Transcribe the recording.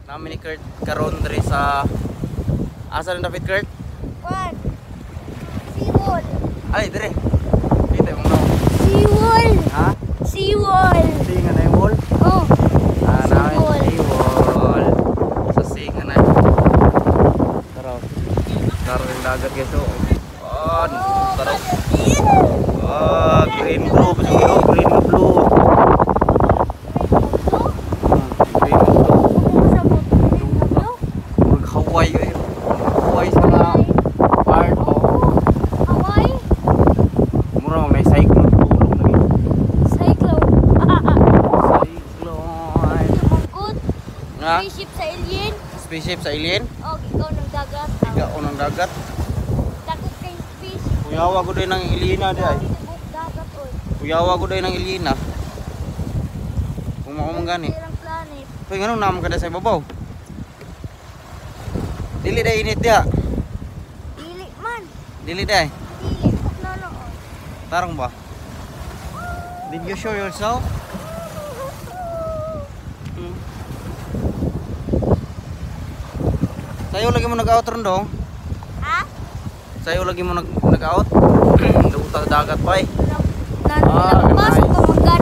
Namin ni Kurt karon diri sa asa rin David Kurt? One. Seawall. Ay, dire. Kita mo no. Seawall. Ha? Seawall. Singa na yung wall. Oh. Ah, Seawall. Seawall. Sa singa na. Tara. Tara rin dagat guys. Oh, tara. Oh, green blue. Oh, green blue. Hawaii eh. Hawaii sa nga part o. Hawaii? Mura may cyclone tulog lagi. Cyclone. Cyclone. Tumangkot. Nga? Spaceship sa alien. Spaceship sa alien? Oh, ikaw ng dagat. Ikaw ng dagat. Takot kay fish. Kuyawa ko din ng alien di ay. Tibok dagat oy. Kuyawa ko din ng alien na. Kung makumang gani. Ilang planet. Kaya nga nung naman ka na sa ibabaw. Dili day init dia. Dili man. Dili day. Dili kok nanoon. Tarong ba? Did you show yourself? Hmm. Sayo lagi mo nag-out ron dong. Ha? Sayo lagi mo nag-out. Doon sa dagat pa eh. Nagpas.